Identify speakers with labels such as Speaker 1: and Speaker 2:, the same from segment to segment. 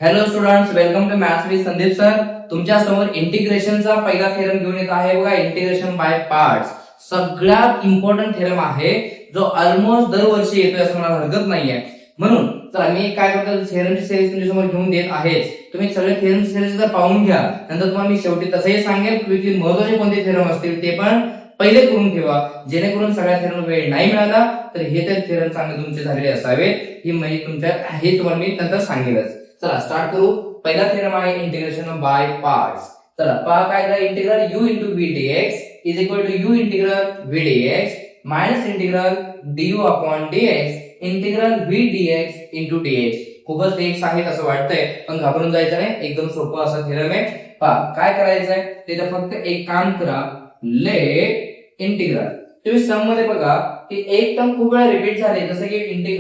Speaker 1: Hello students, welcome to maths with Sandeep sir. तुमच्या समोर इंटिग्रेशनचा पहिला थेरम घेऊन येत आहे बघा. इंटिग्रेशन बाय पार्ट्स सगळ्यात इम्पॉर्टंट थेरम आहे, जो ऑलमोस्ट दरवर्षी येतोय असं मला हरकत नाहीये. म्हणून चला मी काय करतो, थेरमची सिरीज तुमच्या समोर घेऊन देत आहे. तुम्ही सगळे थेरमची सिरीज पाहून घ्या. नंतर तुम्हाला मी शेवटी तसंही सांगेल की महत्त्वाचे कोणते थेरम असतील ते पण पहिले करून ठेवा, जेणेकरून सगळ्या थेरम वेळ नाही मिळाला तर हे तर थेरम चांगले तुमचे झालेले असावे. ही म्हणजे तुमच्या हे तुम्हाला मी नंतर सांगेलच. चला स्टार्ट करू. पहिला थेरम आहे इंटिग्रेशन बाय पार्ट्स. चला पहा काय आहे, integral u into v dx is equal to u integral v dx minus integral du upon dx integral v dx into dx. खूपच एक आहे असं वाटतंय, पण घाबरून जायचं नाही, एकदम सोपं असं थेरम आहे. पहा काय करायचंय ते, तर फक्त एक काम करा, लेट इंटिग्रल. तुम्ही सम मध्ये बघा की एक टर्म खूप वेळा रिपीट झाले, जसं की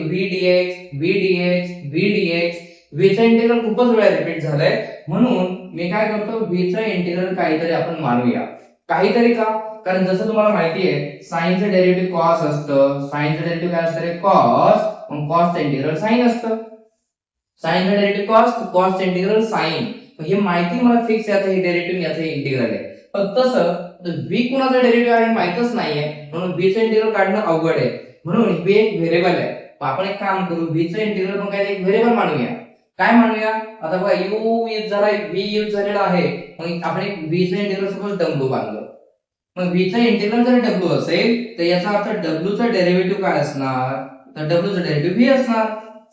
Speaker 1: v dx v dx v dx. v चा इंटिग्रल खूपच वेळा रिपीट झालाय, म्हणून मी काय करतो, v चा इंटिग्रल काहीतरी आपण मानूया. काहीतरी का? कारण जसं तुम्हाला माहिती आहे, sin चं डेरिव्हेटिव्ह cos असतं. sin चं डेरिव्हेटिव्ह काय असतं रे? cos. मग cos चं इंटिग्रल sin असतं. sin चं डेरिव्हेटिव्ह cos, cos चं इंटिग्रल sin. हे माहिती मला फिक्स आहे, आता हे डेरिव्हेटिव्ह याचं इंटिग्रल आहे. पण तसं v कुणाचा डेरिव्हेटिव्ह आहे माहितच नाहीये, म्हणून v चं इंटिग्रल काढणं अवघड आहे. म्हणून v एक व्हेरिएबल आहे. आपण एक काम करू, v चं इंटिग्रल पण काय एक व्हेरिएबल मानूया. काय मानूया? आता बघा u यूज झाला, v यूज झालेला आहे. मग आपण एक v चं इंटिग्रल सपोज w बांधलं. मग v चं इंटिग्रल जर w असेल तर याचा अर्थ w चा डेरिव्हेटिव्ह काय असणार? तर w चा डेरिव्हेटिव्ह v असणार.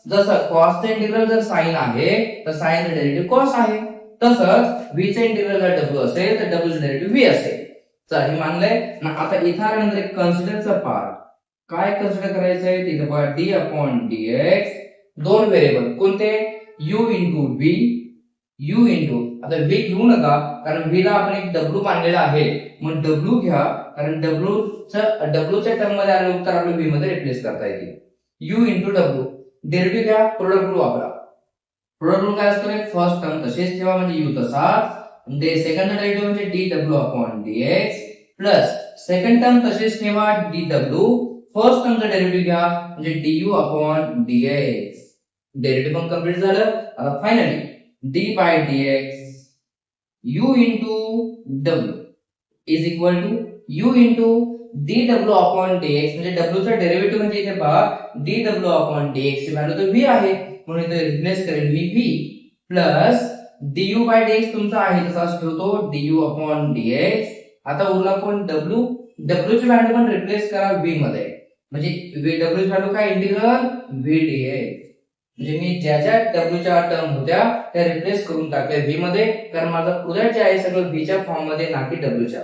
Speaker 1: जसं cos चं इंटिग्रल जर sin आहे तर sin चा डेरिव्हेटिव्ह cos आहे. तसंच v चं इंटिग्रल जर w असेल तर w चा डेरिव्हेटिव्ह v असेल. चला हे मानलंय ना. आता इथं आल्यानंतर एक कन्सिडरचा पार्ट. काय कन्सिडर करायचंय तिथे बघा, d upon dx. दोन व्हेरिएबल कोणते? u into v, u into, आता v घेऊ नका कारण v ला आपण एक w मानलेला आहे. मग w घ्या, कारण w च्या टर्म मध्ये आले उत्तर आपल्याला v मध्ये रिप्लेस करता येईल. u into w. डेरिव्हेटिव्ह घ्या, प्रोडक्ट रूल वापरा. प्रोडक्ट रूल काय असतो रे? फर्स्ट टर्म तसेच ठेवा म्हणजे u तसाच, आणि सेकंड डेरिव्हेटिव्ह म्हणजे dw upon dx plus second term तसेच ठेवा dw. फर्स्ट टर्मचा डेरिव्हेटिव्ह घ्या म्हणजे du upon dx. डेरिव्हेटिव्ह पण कंप्लीट झालं. आता finally d by dx u into w is equal to u into dw upon dx. म्हणजे w चा डेरिव्हेटिव्ह म्हणजे इथे पहा dw upon dx ची व्हॅल्यू तर v आहे, म्हणून इथे रिप्लेस करेल मी v plus du by dx तुमचा आहे तसाच ठेवतो du upon dx. आता उरला कोण? w. w ची व्हॅल्यू पण रिप्लेस करा v मध्ये, म्हणजे w ची व्हॅल्यू काय? Integral v dx. म्हणजे मी ज्या ज्या w च्या टर्म होत्या त्या रिप्लेस करून टाकल्या v मध्ये, कारण माझं प्रोडक्ट जे आहे सगळं v च्या फॉर्म मध्ये ना की w च्या.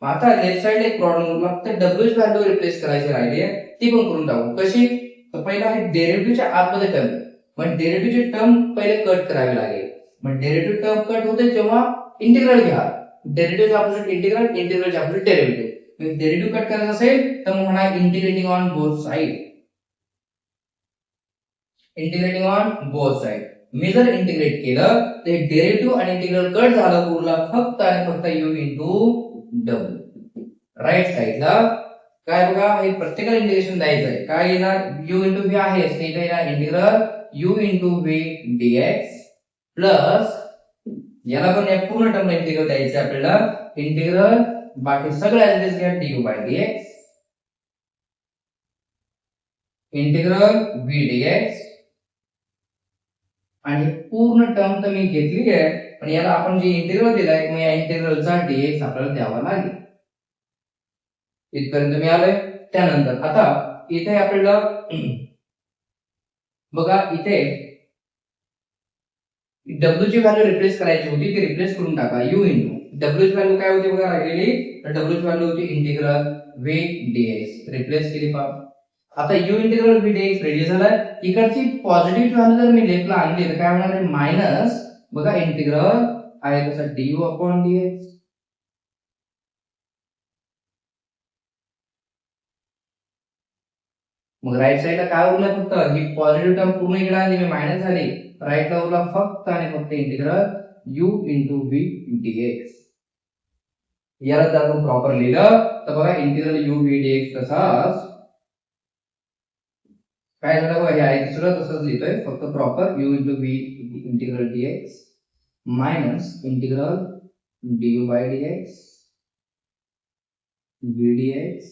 Speaker 1: आता लेफ्ट साइडला एक प्रॉब्लेम उरला, फक्त w ची व्हॅल्यू रिप्लेस करायची राहिली आहे, ती पण करून टाकू. कशी? तर पहिला आहे डेरिव्हेटिव्हच्या आतमध्ये टर्म. मग डेरिव्हेटिव्हची टर्म पहिले कट करावी लागेल. मग डेरिव्हेटिव्ह टर्म कट होते जेव्हा इंटिग्रल घ्या. डेरिव्हेटिव्हच्या अपोजिट इंटिग्रल, इंटिग्रलच्या अपोजिट डेरिव्हेटिव्ह. मग डेरिव्हेटिव्ह कट करायचा असेल तर मग म्हणा integrating on both side. Integrating on both side. मी जर इंटिग्रेट केलं तर डेरिव्हेटिव्ह आणि इंटिग्रल कट झालं, उरला फक्त आणि फक्त u into w. राईट साइडला काय बघा, हे प्रत्येकाला इंटिग्रेशन द्यायचं आहे. काय येणार? u into v आहे, ते येणार integral u into v dx plus याला पण या पूर्ण टर्म इंटिग्रल द्यायचं आपल्याला, इंटिग्रल बाकी सगळ्या ऍड्रेस घ्या du by dx integral v dx. आणि पूर्ण टर्म तर मी घेतली आहे, पण याला आपण जे इंटिग्रल दिलाय मग या इंटिग्रलचा dx आपल्याला द्यावा लागेल. इथपर्यंत मी आलोय. त्यानंतर आता इथे आपल्याला बघा, इथे w ची व्हॅल्यू रिप्लेस करायची होती, ती रिप्लेस करून टाका. u into w ची व्हॅल्यू काय होती बघा राहिलेली, तर w ची व्हॅल्यू होती इंटिग्रल v dx. रिप्लेस केली पहा. आता u integral v dx ready झालाय. इकडची पॉझिटिव्ह व्हॅल्यू जर मी लेफ्टला आणली तर काय होणार आहे? मायनस बघा इंटिग्रल आहे तसा du upon dx. मग राईट साइडला काय उरलं? फक्त ही पॉझिटिव्ह टर्म पूर्ण इकडे आली, मी मायनस झाली. राईटला उरला फक्त आणि फक्त integral u into v dx. याला जर आपण प्रॉपर लिहिलं तर बघा इंटिग्रल u v dx तसाच काय झालं बघा, हे आहे दुसरं तसंच लिहितोय, फक्त proper u into v integral dx minus integral du by dx v dx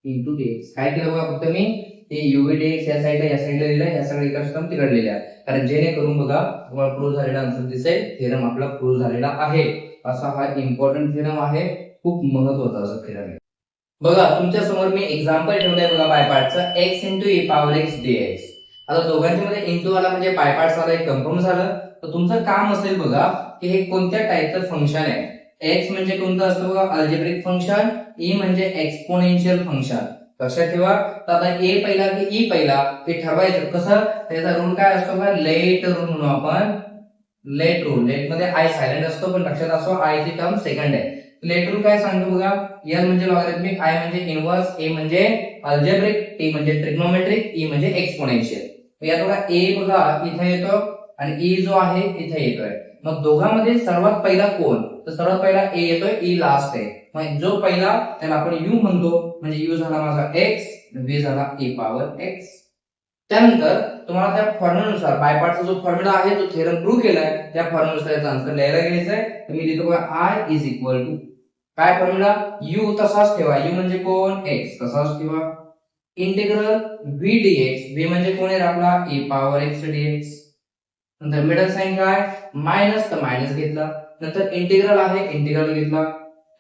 Speaker 1: into dx. काय केलं बघा, फक्त मी हे u v dx या साईडला लिहिलं, या सगळ्या एका टर्म तिकडे लिहिल्या, कारण जेणेकरून बघा तुम्हाला प्रूव्ह झालेला आन्सर दिसेल, थेरम आपला प्रूव्ह झालेला आहे. असा हा इम्पॉर्टंट थेरम आहे, खूप महत्त्वाचा असा थेरम आहे. बघा तुमच्या समोर मी एक्झाम्पल ठेवलंय बघा बाय पार्टचं, x into e power x dx. आता दोघांच्या मध्ये इंटू आला म्हणजे बाय पार्ट्स आला, एक कन्फर्म झालं. तर तुमचं काम असेल बघा की हे कोणत्या टाईपचं फंक्शन आहे. x म्हणजे कोणतं असतं बघा, अल्जेब्रिक फंक्शन, e म्हणजे एक्सपोनेन्शियल फंक्शन. लक्षात ठेवा. तर आता a पहिला की e पहिला हे ठरवायचं कसं, त्याचा रूल काय असतो बघा, लेट रूल म्हणू आपण. लेट रूल, लेट मध्ये i सायलेंट असतो, पण लक्षात असो i ची टर्म सेकंड आहे. लेट रूल काय सांगतो बघा, l म्हणजे लॉगॅरिथमिक, i म्हणजे इनव्हर्स, a म्हणजे अल्जेब्रिक, t म्हणजे ट्रिग्नोमेट्रिक, e म्हणजे एक्सपोनेन्शियल. यात बघा a बघा इथे येतो आणि e जो आहे इथे येतोय. मग दोघांमध्ये सर्वात पहिला कोण, तर सर्वात पहिला a येतोय, e लास्ट आहे. मग जो पहिला त्याला आपण u म्हणतो, म्हणजे u झाला माझा x, v झाला e पॉवर x. त्यानंतर तुम्हाला त्या फॉर्म्युलानुसार बाय पार्टचा जो फॉर्म्युला आहे जो थेरम प्रूव्ह केलाय त्या फॉर्म्युलानुसार याचा आन्सर लिहायला घ्यायचा आहे. तर मी लिहितो बघा i इज इक्वल टू काय फॉर्म्युला, u तसाच ठेवा, u म्हणजे कोण, x तसाच ठेवा, इंटिग्रल v dx, v म्हणजे कोण आहे आपला e पॉवर x dx. नंतर मिडल साइन काय, मायनस, तर मायनस घेतला, नंतर इंटिग्रल आहे, इंटिग्रल घेतला.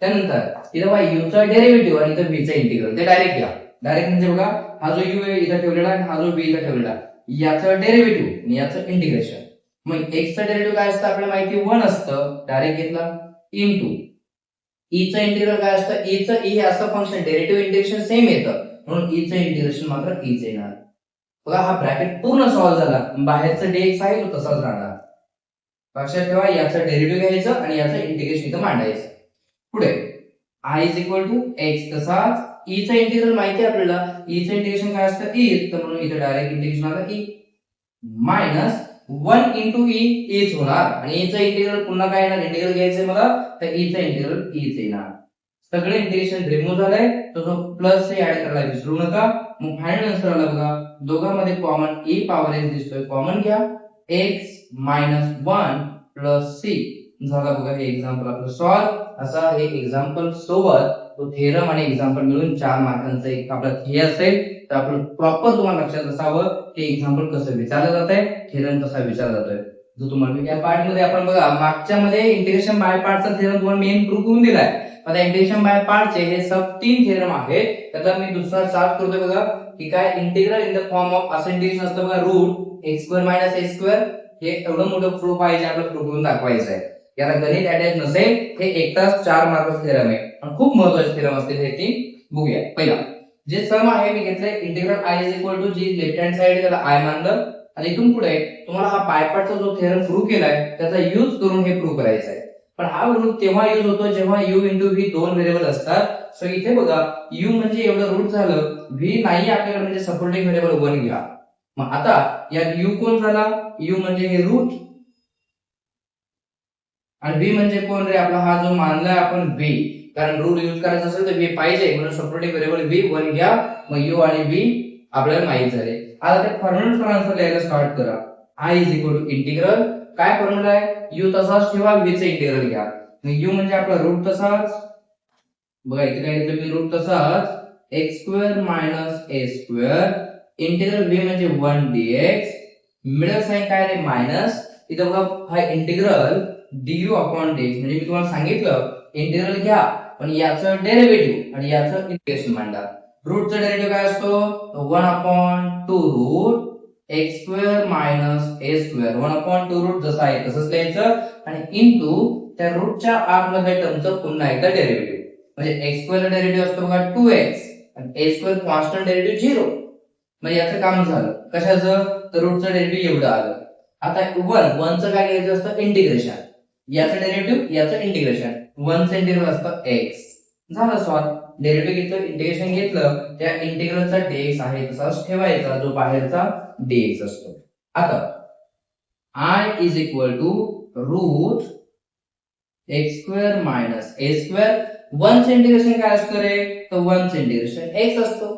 Speaker 1: त्यानंतर इथं बघा u चा डेरिव्हेटिव्ह आणि इथं v चा इंटिग्रल, ते डायरेक्ट घ्या. डायरेक्ट म्हणजे बघा हा जो u आहे इथं ठेवलेला आहे, हा जो v इथं ठेवलेला आहे, याचं डेरिव्हेटिव्ह आणि याचं इंटिग्रेशन. मग x चा डेरिव्हेटिव्ह काय असतं आपल्याला माहिती 1 असतं, डायरेक्ट घेतला, इनटू e चं इंटिग्रल काय असतं, e चं e हे असं फंक्शन डेरिव्हेटिव्ह इंटिग्रेशन सेम येतं, म्हणून e चं इंटिग्रेशन मात्र e चं येणार. बघा हा ब्रॅकेट पूर्ण सॉल्व्ह झाला, बाहेरचं dx आहे तो तसाच राहणार. लक्षात ठेवा, याचं डेरिव्हेटिव्ह घ्यायचं आणि याचं इंटिग्रेशन इथं मांडायचं. पुढे i is equal to x तसाच, e चं इंटिग्रल माहिती आहे आपल्याला, e चं इंटिग्रेशन काय असतं e, तर म्हणून इथे डायरेक्ट इंटिग्रेशन आलं e मायनस 1 इंटू e, eच होणार, आणि e चं इंटिग्रल पुन्हा काय येणार, इंटिग्रल घ्यायचंय मला, तर e चं इंटिग्रल eच येणार. सगळे इंटिग्रेशन रिमूव्ह झालंय, तो जो प्लस हे ऍड करायला विसरू नका. मग फायनल आन्सर आला बघा, दोघांमध्ये कॉमन e पॉवर x दिसतोय, कॉमन घ्या, x मायनस 1 प्लस c झाला बघा. हे एक्झाम्पल आपलं सॉल्व. असा हे एक्झाम्पल सोबत तो थेरम आणि एक्झाम्पल मिळून 4 मार्कांचं एक आपला हे असेल, तर आपलं प्रॉपर तुम्हाला लक्षात असावं की एक्झाम्पल कसं विचारलं जातंय, थेरम कसा विचारला जातोय. जो तुम्हाला या पार्ट मध्ये आपण बघा मागच्या मध्ये इंटिग्रेशन बाय पार्टचा थेरम तुम्हाला मेन प्रूव्ह करून दिलाय. आता इंटिग्रेशन बाय पार्टचे हे सब 3 थेरम आहेत. त्याचा मी दुसरा स्टार्ट करतोय बघा की काय, integral in the form of असं इंटिग्रेशन असतं बघा, रूट x² - a². हे एवढं मोठं प्रूफ पाहिजे आपल्याला, प्रूफ करून दाखवायचं आहे. याला गणित अटॅच नसेल, हे एकटाच 4 मार्काचा थेरम आहे आणि खूप महत्त्वाचे थेरम असतील हे 3. बघूया. पहिला जे सम आहे मी घेतलंय integral i is equal to, जी लेफ्ट हँड साइड आहे त्याला i मानलं, आणि इथून पुढे तुम्हाला हा बाय पार्टचा जो थेरम प्रूव्ह केलाय त्याचा यूज करून हे प्रूव्ह करायचं आहे. पण हा रूल तेव्हा यूज होतो जेव्हा u इंटू v दोन व्हेरिएबल असतात. सो इथे बघा u म्हणजे एवढं रूट झालं, v नाही आपल्याकडे म्हणजे सपोर्टिंग व्हेरिएबल 1 घ्या. मग आता यात u कोण झाला, u म्हणजे हे रूट, आणि v म्हणजे कोण रे आपला, हा जो मानलाय आपण v, कारण रूल यूज करायचा असेल तर v पाहिजे, म्हणून सपोर्टिंग व्हेरिएबल v 1 घ्या. मग u आणि v आपल्याला माहित झाले. आता ते फॉर्म्युला आन्सर लिहायला स्टार्ट करा. i is equal to integral, काय फॉर्म्युला आहे, u तसाच ठेवा, v चे इंटिग्रल घ्या. मग u म्हणजे आपला रूट तसाच, बघा इथे काय घेतलं मी, रूट तसाच x² - a², इंटिग्रल v म्हणजे 1 dx, मिडल साइन काय रे मायनस, इथे बघा हा इंटिग्रल du अपॉन dx, म्हणजे मी तुम्हाला सांगितलं इंटिग्रल घ्या पण याचं डेरिव्हेटिव्ह आणि याचं इंटिग्रेशन मांडा. रूटचा डेरिव्हेटिव्ह काय असतो, 1 upon 2 route x² - a², 1 upon 2 route जसं आहे तसंच लिहायचं, आणि इनटू त्या रूटच्या आतमध्ये टर्मचं पुन्हा एकदा डेरिव्हेटिव्ह, म्हणजे x² चा डेरिव्हेटिव्ह असतो बघा 2x आणि a² कॉन्स्टंट डेरिव्हेटिव्ह 0. मग याचं काम झालं कशाचं, तर रूटचं डेरिव्हेटिव्ह एवढं आलं. आता 1 चं काय घ्यायचं असतं, इंटिग्रेशन, याचं डेरिव्हेटिव्ह याचं इंटिग्रेशन, 1 चं इंटिग्रल असतं x. झालं सॉल्व. डेरिव्हेटिव्ह घेतलं, इंटिग्रेशन घेतलं, त्या इंटिग्रलचा dx आहे तसाच ठेवायचा, जो बाहेरचा dx असतो. आता i is equal to root x² - a², 1 चं इंटिग्रेशन काय असतं रे, तर 1 चं इंटिग्रेशन x असतो,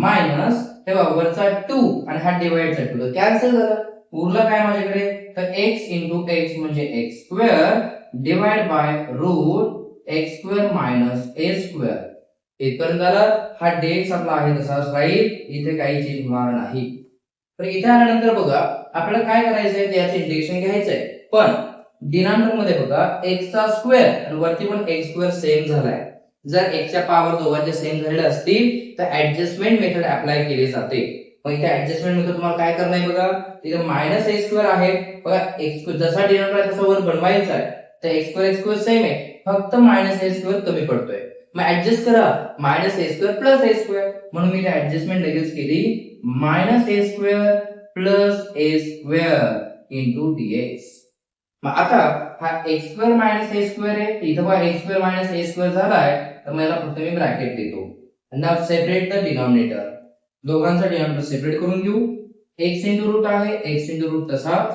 Speaker 1: मायनस तेव्हा वरचा 2 आणि हा डिवाइडचा 2 कॅन्सल झाला. उरलं काय माझ्याकडे, तर x इंटू एक्स म्हणजे x square divide by root x square minus a square. इथपर्यंत झालं. हा dx आपला आहे तसाच राहील, इथे काही चेंज होणार नाही. तर इथे आल्यानंतर बघा आपल्याला काय करायचंय, त्याचे इंटिग्रेशन घ्यायचंय. पण डिनॉमिनेटर मध्ये बघा x चा स्क्वेअर आणि वरती पण x स्क्वेअर सेम झालाय. जर x च्या पॉवर दोघांचे सेम झालेले असतील तर ऍडजस्टमेंट मेथड अप्लाय केली जाते. मग इथे ऍडजस्टमेंट मेथड तुम्हाला काय करणं आहे बघा, तिथे मायनस एक्स स्क्वेअर आहे बघा, एक्स जसा डिनॉमिनेटर आहे तसा वर बनवायचा आहे. तर एक्स स्क्वेअर सेम आहे, फक्त मायनस ए स्क्वेअर कमी पडतोय. मग ऍडजस्ट करा, minus a square plus a square, म्हणून मी ऍडजस्टमेंट लगेच केली, minus a square plus a square into dx. मग आता हा x square minus a square आहे, इथं बघा x square minus a square झालाय, तर मला फक्त मी ब्रॅकेट देतो. नाव सेपरेट द डिनॉमिनेटर, दोघांचा डिनॉमिनेटर सेपरेट करून घेऊ. x इंटू रूट आहे, x इंटू रूट तसाच,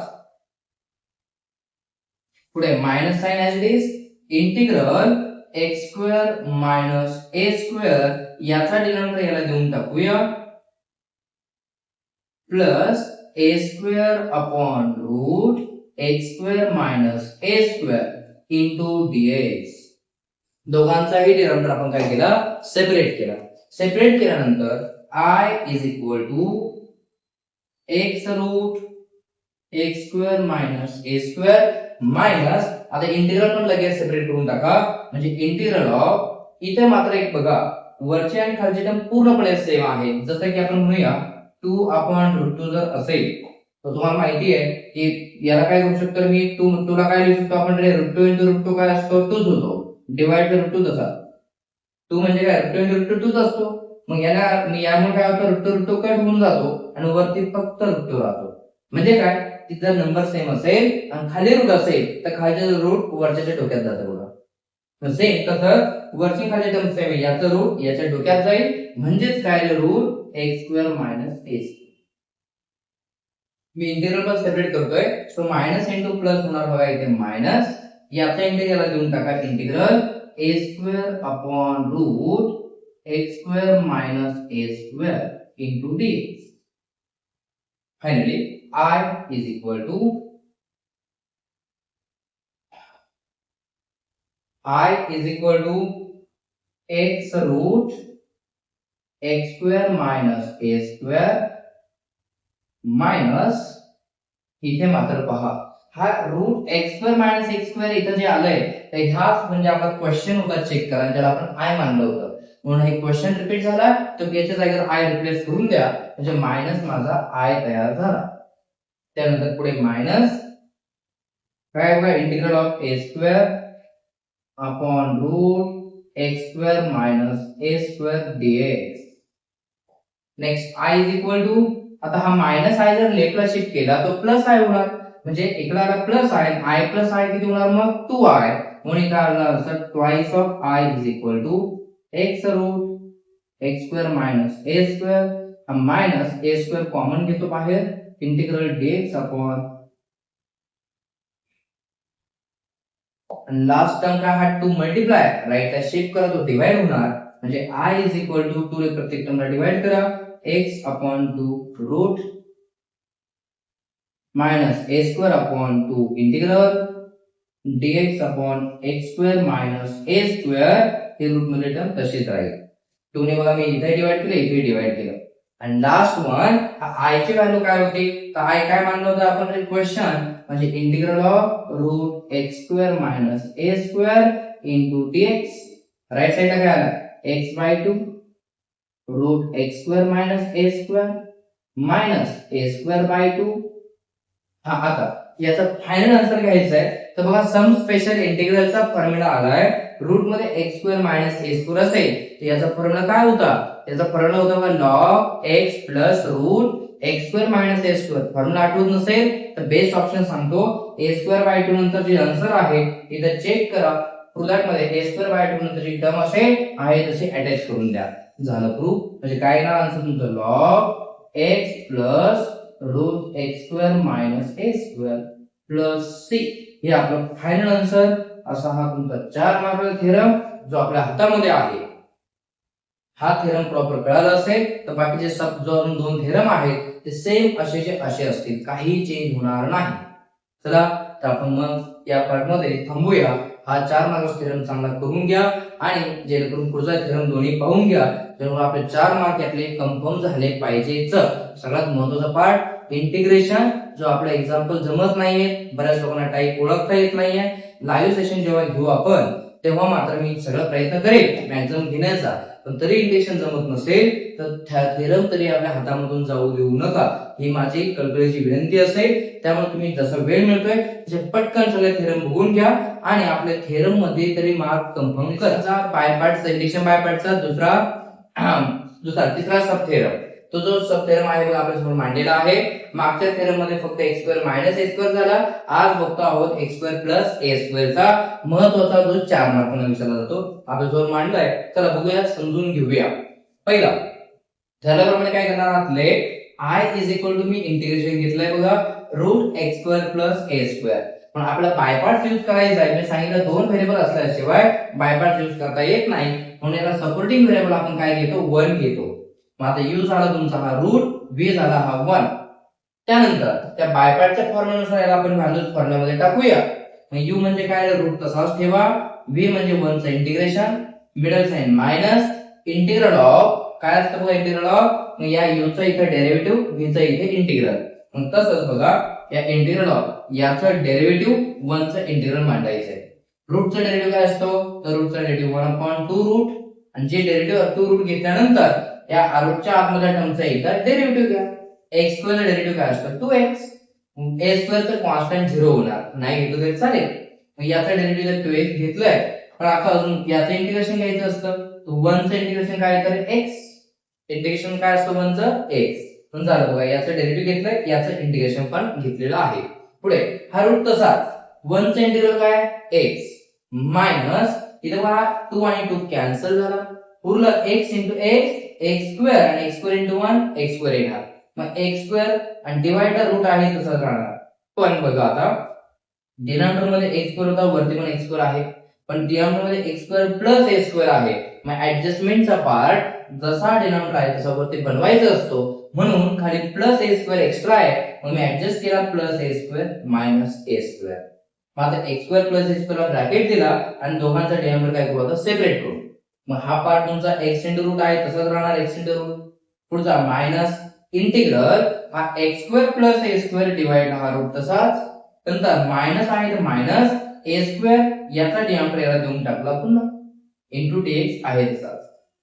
Speaker 1: पुढे minus sign as it is, integral x square minus a square याचा डिनॉमिनेटर याला देऊन टाकूया, plus a square upon root x square minus a square into d x. दोघांचाही डिनॉमिनेटर आपण काय केला, सेपरेट केला. सेपरेट केल्यानंतर i is equal to x root x square minus a square minus, आता इंटिग्रल पण लगेच सेपरेट करून टाका, म्हणजे इंटिग्रल ऑफ, इथे मात्र एक बघा वरचे आणि खालचे टर्म पूर्णपणे सेम आहे. जसं की आपण म्हणूया 2 अपॉन रूट 2 जर असेल तर तुम्हाला माहिती आहे की याला काय करू शकतो मी, 2 ला काय लिहू शकतो आपण रे, रूट 2 इंटू रूट 2 काय असतो, 2 होतो, डिवाइड बाय रूट 2 तसा 2 म्हणजे काय, रूट 2 इंटू रूट 2 असतो. मग यामुळे काय होतं, रूट 2 कट होऊन जातो आणि वरती फक्त रूट 2 राहतो. म्हणजे काय, जर नंबर सेम असेल आणि खाली रूट असेल तर खालचे रूट वरच्या डोक्यात जातं बघा. सेम तसं वरची खाली टर्म सेम आहे, याचं रूट याच्या डोक्यात जाईल, म्हणजेच काय, root x square minus a square. मी इंटिग्रल पण सेपरेट करतोय, सो मायनस इंटू प्लस होणार बघा इथे मायनस, याचा इंटिग्रल देऊन टाका, integral a square upon root x square minus a square into dx. Finally I is equal to x root x square minus a square minus, इथे मात्र पहा हा root x square minus x square इथं जे आलंय तर ह्याच म्हणजे आपला क्वेश्चन होता चेक करा, ज्याला आपण आय मानलं होतं, म्हणून हे क्वेश्चन रिपीट झाला, तर याच्या जागेवर आय रिप्लेस करून द्या, म्हणजे मायनस माझा आय तयार झाला. त्यानंतर पुढे मायनस काय होगा, integral of a square upon root x square minus a square dx. Next I is equal to, आता हा मायनस आय जर लेफ्टला शिफ्ट केला तो प्लस आय होणार, म्हणजे इकडे आला प्लस आय प्लस आय किती होणार मग 2i, म्हणून इथे आला sir twice of I is equal to x root x square minus a square, minus a square common घेतो बाहेर, integral dx upon last term का हा 2 मल्टिप्लाय राईटला शिफ्ट करा तो डिवाइड होणार, म्हणजे i इज इक्वल टू 2 प्रत्येक टर्मला डिवाइड करा, x upon 2 root minus a square upon 2 integral dx upon x square minus a square, हे रूट मध्ये टर्म तशीच राहील. 2 ने बघा मी इथे डिवाइड केलं, इथे डिवाइड केलं, आणि लास्ट वन आय ची व्हॅल्यू काय होती, तर आय काय मानलं होतं आपण क्वेश्चन, म्हणजे integral of root x square minus a square into dx. Right साइडला काय आला, x by 2 root x square minus a square minus a square by 2. हा आता याचा फायनल आन्सर घ्यायचा आहे, तर बघा सम स्पेशल इंटिग्रलचा फॉर्म्युला आलाय, रूट मध्ये x square minus a square असेल तर याचा फॉर्म्युला काय होता, याचा फॉर्म्युला होता बघा log x plus root x square minus a square. Formula आठवत नसेल तर बेस्ट ऑप्शन सांगतो, ए स्क्वेअर बाय 2 नंतर जे आन्सर आहे इथे चेक करा, प्रोडक्ट मध्ये ए स्क्वेअर बाय 2 नंतर जी टर्म असेल आहे तशी अटॅच करून द्या, झालं प्रूफ. म्हणजे काय ना आन्सर तुमचं log x plus root x square minus a square plus c, हे आपलं फायनल आन्सर. असा हा तुमचा 4 मार्क थेरम जो आपल्या हातामध्ये आहे. हा थेरम प्रॉपर कळाला असेल तर बाकीचे सब जो अजून 2 थेरम आहेत ते सेम असेचे असे असतील, काही चेंज होणार नाही. चला तर आपण मग या पार्ट मध्ये थांबूया. हा 4 मार्क थेरम चांगला करून घ्या आणि जेणेकरून पुढचा थेरम दोन्ही पाहून घ्या, जेणेकरून आपले 4 मार्क यातले कन्फर्म झाले पाहिजेच. सगळ्यात महत्त्वाचा पार्ट इंटिग्रेशन, जो आपला एक्झाम्पल जमत नाहीये, बऱ्याच लोकांना टाईप ओळखता येत नाहीये. लाईव्ह सेशन जेव्हा घेऊ आपण तेव्हा मात्र मी सगळा प्रयत्न करेन मॅक्झिमम घेण्याचा, पण तरी इंटिग्रेशन जमत नसेल तर थेरम तरी आपल्या हातामधून जाऊ देऊ नका, ही माझी कळकळीची विनंती असेल. त्यामुळे तुम्ही जसा वेळ मिळतोय तसे पटकन सगळे थेरम बघून घ्या आणि आपल्या थेरम मध्ये तरी मार्क कन्फर्म करा. बाय पार्ट इंटिग्रेशन बाय पार्टचा तिसरा सब थेरम, तो जो सब थेरम आहे बघा आपल्या समोर मांडलेला आहे. मागच्या थेरम मध्ये फक्त x² मायनस a² झाला, आज बघतो आहोत x² प्लस a² चा महत्त्वाचा जो 4 मार्कांना विचारला जातो आपल्या समोर मांडलाय. चला बघूया, समजून घेऊया. पहिला ठरल्याप्रमाणे काय करणार आहात, लेट i मी इंटिग्रेशन घेतलंय बघा √x² प्लस a². पण आपल्याला बाय पार्ट्स यूज करायचा आहे. मी सांगितलं 2 व्हेरिएबल असल्याशिवाय बाय पार्ट्स यूज करता येत नाही, म्हणून याला सपोर्टिंग व्हेरिएबल आपण काय घेतो, 1 घेतो. मग आता u झाला तुमचा हा रूट, v झाला हा 1. त्यानंतर त्या बाय पार्टच्या फॉर्म्युल्यानुसार याला आपण व्हॅल्यूज फॉर्म्युल्यामध्ये टाकूया. मग u म्हणजे काय, रूट तसाच ठेवा. v म्हणजे 1 चं integration, middle sign minus integral of काय असतं बघा, इंटिग्रल ऑफ या u चा इथे डेरिव्हेटिव्ह, v चा इथे इंटिग्रल. मग तसंच बघा या इंटिग्रल ऑफ याचं डेरिव्हेटिव्ह 1 चं इंटिग्रल मांडायचं आहे. रूटचा डेरिव्हेटिव्ह काय असतो, तर रूटचा डेरिव्हेटिव्ह 1/2 रूट, आणि जे डेरिव्हेटिव्ह 2 रूट घेतल्यानंतर या रूटच्या आतमधल्या टर्मचा इथं डेरिव्हेटिव्ह घ्या. x² चा डेरिव्हेटिव्ह काय असतो, 2x. a² चं कॉन्स्टंट 0 होणार, नाही घेतलं तरी चालेल. मग याचा डेरिव्हेटिव्ह जर 2x घेतलाय, पण आता अजून याचं इंटिग्रेशन घ्यायचं असतं, तर 1 चं इंटिग्रेशन काय तर x. इंटिग्रेशन काय असतं 1 चं x. पण झालं बघा, याचं डेरिव्हेटिव्ह घेतलंय, याचं इंटिग्रेशन पण घेतलेलं आहे. पुढे हा रूट तसाच, 1 चं इंटिग्रल काय x मायनस इथे बघा 2 आणि 2 कॅन्सल झाला, उरलं x into x x² आणि x² into 1 x² येणार. मग x² आणि डिवाइडर रूट आहे तसंच राहणार. पण बघा आता डिनॉमिनेटर मध्ये x² होता, वरती पण x² आहे, पण डिनॉमिनेटर मध्ये x² प्लस a² आहे. मग ऍडजस्टमेंटचा पार्ट जसा डिनॉमिनेटर आहे तसा वरती बनवायचा असतो, म्हणून खाली प्लस a² एक्स्ट्रा आहे, मग मी ऍडजस्ट केला प्लस a² मायनस a². मग आता x² प्लस a² ला ब्रॅकेट दिला आणि दोघांचा डिनॉमिनेटर काय करू आता, सेपरेट करू. मग हा पार्ट तुमचा x इंटू रूट आहे तसाच राहणार, x इंटू रूट. पुढचा मायनस इंटिग्रल हा x² प्लस a² डिवाइड हा रूट तसाच, नंतर मायनस आहे तर मायनस a² याचा डिनॉमिनेटर याला देऊन टाकला पुन्हा, इंटू dx आहे तसाच.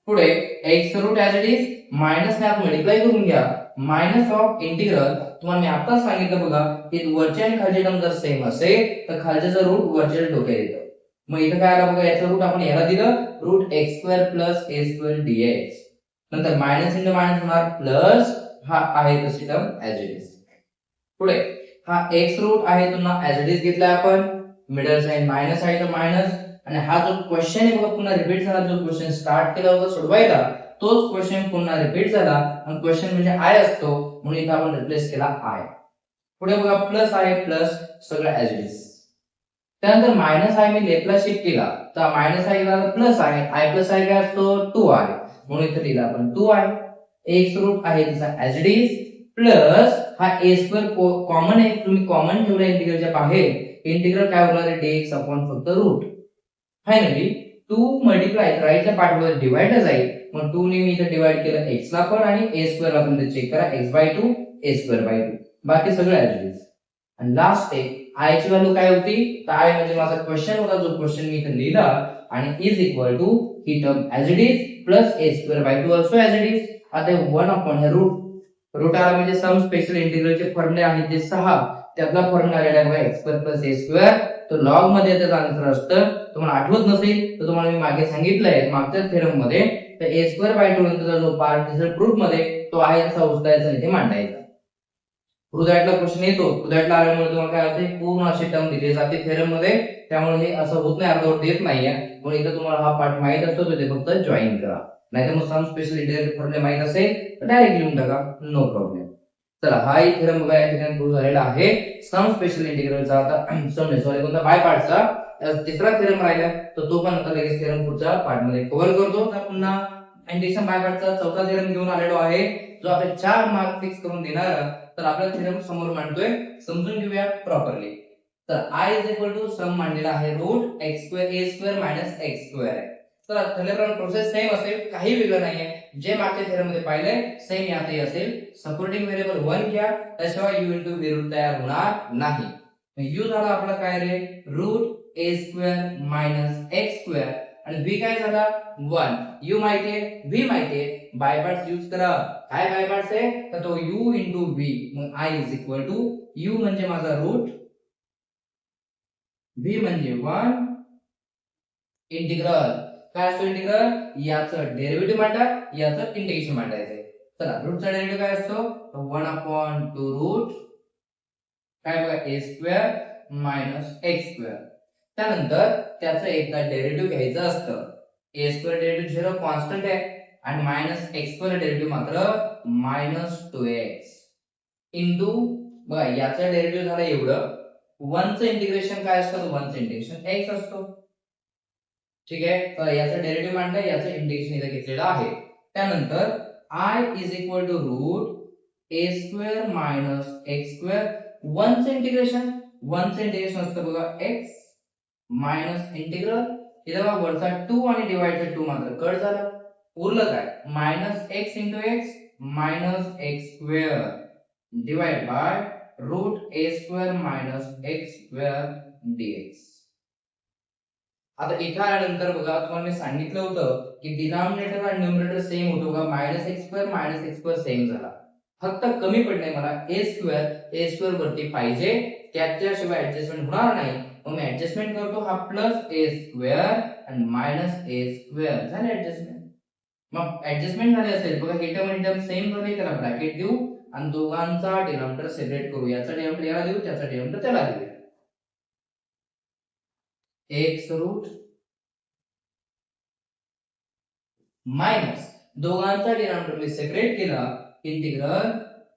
Speaker 1: पुढे x root as it is, minus ने आपण मल्टिप्लाय करून घ्या, मायनस ऑफ इंटिग्रल. तुम्हाला मी आताच सांगितलं बघा की वरचे आणि खालचे टर्म जर सेम असेल तर खालच्याचं रूट वरच्या डोक्यात येतं. मग इथं काय आलं बघा, याचं रूट आपण याला दिलं रूट x² प्लस a² dx. नंतर मायनस इंटू मायनस होणार प्लस, हा आहे तशी टर्म ऍज इट इज. पुढे हा x रूट आहे पुन्हा ऍज इट इज घेतला आपण, मिडल साइन मायनस आहे तर मायनस, आणि हा जो क्वेश्चन आहे बघा पुन्हा रिपीट झाला, जो क्वेश्चन स्टार्ट केला होता सोडवायला तोच क्वेश्चन पुन्हा रिपीट झाला, आणि क्वेश्चन म्हणजे आय असतो म्हणून इथे आपण रिप्लेस केला आय. पुढे बघा प्लस आहे प्लस सगळं ऍज इट इज. त्यानंतर मायनस आहे मी लेफ्टला शिफ्ट केला, तर मायनस आहे गेला प्लस आहे, आय प्लस आय काय असतो 2 आहे, म्हणून इथे लिहिला आपण 2 आहे. x रूट आहे तसा ऍज इट इज, प्लस हा a² कॉमन आहे, तुम्ही कॉमन ठेवला इंटिग्रलच्या बाहेर, इंटिग्रल काय होणार आहे dx अपॉन फक्त रूट. फायनली 2 मल्टिप्लाय राईटच्या पार्टमध्ये डिवाइड जाईल, मग 2 ने मी इथे डिवाइड केलं x ला पण आणि a² ला पण चेक करा, x/2 a²/2, बाकी सगळं ऍज इट इज. आणि लास्ट आहे i ची व्हॅल्यू काय होती, तर i म्हणजे माझा क्वेश्चन होता, जो क्वेश्चन मी इथे लिहिला, आणि इज इक्वल टू ही term as it is plus a²/2 also as it is. आता 1 अपॉन हे रूट आला म्हणजे सम स्पेशल इंटिग्रलचे फॉर्म्युले आहेत ते 6, त्यातला फॉर्म्युला आलेला आहे बघा x² प्लस a², तो लॉग मध्ये त्याचं आन्सर असतं. तुम्हाला आठवत नसेल तर तुम्हाला मी मागे सांगितलंय मागच्या थेरम मध्ये, तर a²/2 नंतरचा जो पार्ट दिसेल प्रूफ मध्ये तो आहे तसा उचलायचा इथे मांडायचा. प्रूफला क्वेश्चन येतो, प्रूफला आल्यामुळे तुम्हाला काय होते, पूर्ण अशी टर्म दिली जाते थेरम मध्ये, त्यामुळे हे असं होत नाही, अर्धवट देत नाहीये. म्हणून इथे तुम्हाला हा पार्ट माहित असतो तर ते फक्त जॉईन करा, नाहीतर मग सम स्पेशल इंटिग्रल फॉर्म्युला माहित असेल तर डायरेक्ट लिहून टाका, नो प्रॉब्लेम. चला हा एक थेरम बघा या ठिकाणी प्रूव्ह झालेला आहे सम स्पेशल इंटिग्रलचा. आता सॉरी कोणता बाय पार्टचा तिसरा थेरम राहिला, तर तो पण आता लगेच थेरम पुढच्या पार्ट मध्ये कव्हर करतो. आता पुन्हा इंटिग्रेशन बाय पार्टचा चौथा थेरम घेऊन आलेलो आहे, जो आपले 4 मार्क फिक्स करून देणार. तर आपला थेरम समोर मांडतोय, समजून घेऊया प्रॉपरली. तर i इज इक्वल टू सम मांडलेला आहे root x square a square minus x square आहे. तर ठरल्याप्रमाणे प्रोसेस सेम असेल, काही वेगळं नाहीये. जे मागच्या थेरम मध्ये पाहिलंय सेम यातही असेल. सपोर्टिंग व्हेरिएबल 1 घ्या, त्याशिवाय u * v रूट तयार होणार नाही. u झाला आपला काय रे, root a square minus x square आणि v काय झाला 1. u माहितीये, v माहितीये, बाय पार्ट्स यूज करा. काय बाय पार्ट्स आहे, तर तो u * v. मग i is equal to u म्हणजे माझा रूट, v म्हणजे 1 इंटिग्रल. काय असतो इंटिग्रल, याचं डेरिव्हेटिव्ह मांडा, याचं इंटिग्रेशन मांडायचंय. चला रूटचा डेरिव्हेटिव्ह काय असतो, तर 1/2 रूट काय बघा a square minus x square. त्यानंतर त्याचं एकदा डेरिव्हेटिव्ह घ्यायचं असतं. a स्क्वेअर डेरिव्हेटिव्ह 0 कॉन्स्टंट आहे आणि मायनस x स्क्वेअर डेरिव्हेटिव्ह मात्र -2x इंटू बघा याचा डेरिव्हेटिव्ह झाला एवढं. 1 चं इंटिग्रेशन काय असतं, 1 चं इंटिग्रेशन x असतो. ठीक आहे, तर याचं डेरिव्हेटिव्ह मांडलं, याचं इंटिग्रेशन इथे घेतलेलं आहे. त्यानंतर i is equal to root a square minus x square. 1 चं इंटिग्रेशन असतं बघा x मायनस इंटिग्रल इथे बघा वरचा 2 आणि डिवाइडचा 2 मात्र कट झाला. उरलं काय, minus x into x minus x square divide by root a square minus x square dx. आता इथे आल्यानंतर बघा तुम्हाला मी सांगितलं होतं की डिनॉमिनेटर आणि न्यूमरेटर सेम होतो बघा, मायनस एक्स स्क्वेअर सेम झाला. फक्त कमी पडलंय मला a स्क्वेअर वरती पाहिजे, त्याच्याशिवाय ऍडजस्टमेंट होणार नाही. मग मी ऍडजस्टमेंट करतो, हा प्लस a स्क्वेअर आणि मायनस a स्क्वेअर झाले ऍडजस्टमेंट. मग ऍडजस्टमेंट झाले असेल बघा, हे टर्म आणि टर्म सेम झाले, त्याला ब्रॅकेट देऊ आणि दोघांचा डिनॉमिनेटर सेपरेट करू. याचा डिनॉमिनेटर याला देऊ, त्याचा डिनॉमिनेटर त्याला देऊ. x रूट मायनस दोघांचा डिनॉमिनेटर मी सेपरेट केला, integral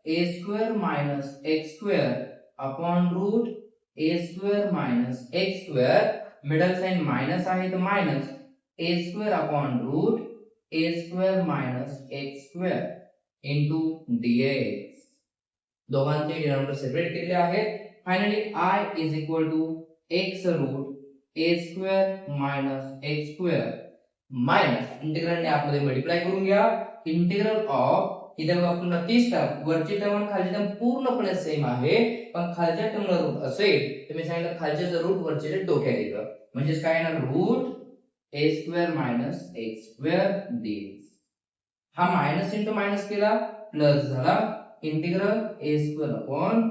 Speaker 1: a square minus x square upon root a square minus x square. Middle sign minus आहे तर minus a square upon root a square minus x square into dx. दोघांचे denominator separate केलेले आहेत. Finally i is equal to x root a square minus x square minus इंटिग्रलने आतमध्ये multiply करून घ्या. Integral of इथे बघा पुन्हा 30 टर्म, वरची टर्म आणि खालची टर्म पूर्णपणे सेम आहे, पण खालच्या टर्मला रूट असेल तर मी सांगितलं खालचे रूट वरचे डोक्यात येतं. म्हणजे काय येणार, root a square minus x square dx. हा मायनस इंटू मायनस केला, प्लस झाला integral a square upon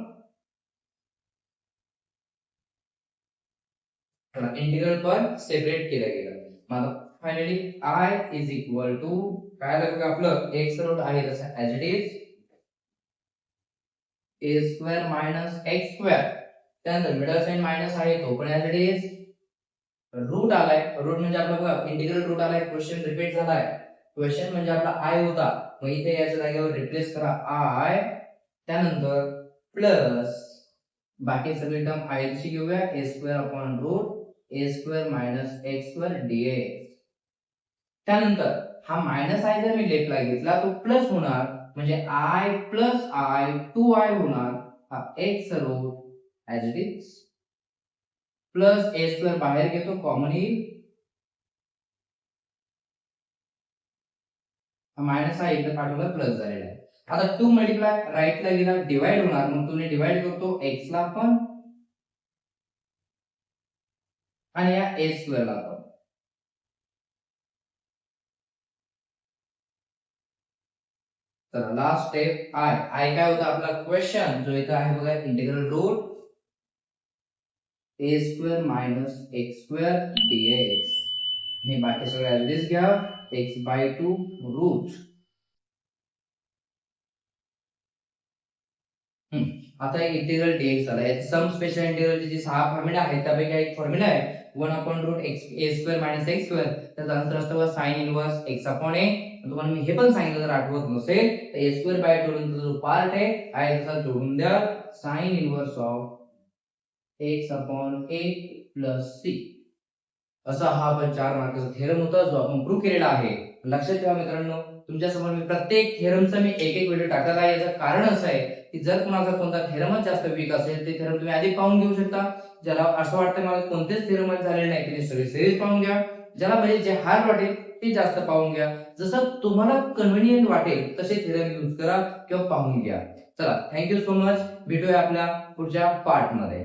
Speaker 1: integral पण सेपरेट केलं गेलं. मग finally i is equal to काय आलं बघा आपलं, x रूट आहे तसं as it is a square minus x square. त्यानंतर मिडल साइन मायनस आहे तो पण ऍज इट इज. रूट आलाय, रूट म्हणजे आपला बघा इंटिग्रल रूट आलाय, क्वेश्चन रिपीट झालाय. क्वेश्चन म्हणजे आपला i होता, मग इथे याच्या जागेवर रिप्लेस करा i. त्यानंतर प्लस बाकी सगळी टर्म i ची घेऊया, a square upon root a square minus x square dx. त्यानंतर हा मायनस i जर मी लेफ्टला घेतला तो प्लस होणार, म्हणजे i प्लस i 2i होणार. हा x root as it is plus a square बाहेर घेतो कॉमन येईल, मायनस i इकडे पाठवला प्लस झालेला आहे. आता 2 मल्टिप्लाय राईटला गेला डिवाइड होणार, मग तुम्ही डिवाइड करतो x ला पण आणि या a स्क्वेअर ला पण. तर लास्ट स्टेप i काय होता आपला क्वेश्चन, जो इथे आहे बघा integral root a square minus x square dx. आणि बाकी सगळे ऍज इट इज घ्या, x/2 रूट. आता एक इंटिग्रल dx आला आहे. सम स्पेशल इंटिग्रलची जी 6 फॉर्म्युला आहेत त्यापैकी एक फॉर्म्युला आहे 1/रूट a square minus x square. त्याचा आन्सर असतो sin inverse x upon a. तुम्हाला मी हे पण सांगितलं, जर आठवत नसेल तर a स्क्वेअर बाय 2 जो पार्ट आहे तसा जोडून द्या, sin inverse of x upon a plus c. असा हा पण 4 मार्काचा थेरम होता जो आपण प्रूव्ह केलेला आहे. लक्षात ठेवा मित्रांनो, तुमच्या समोर मी प्रत्येक थेरमचा मी एक एक व्हिडिओ टाकत आहे. याचं कारण असं आहे की जर कुणाचा कोणता थेरमच जास्त वीक असेल ते थेरम तुम्ही आधी पाहून घेऊ शकता. ज्याला असं वाटतं मला कोणतेच थेरम झाले नाही ते सगळे सिरीज पाहून घ्या. ज्याला म्हणजे जे हार्ड वाटेल ते जास्त पाहून घ्या. जसं तुम्हाला कन्व्हिनियंट वाटेल तसे थेरम यूज करा किंवा पाहून घ्या. चला, थँक्यू सो मच. भेटूया आपल्या पुढच्या पार्ट मध्ये.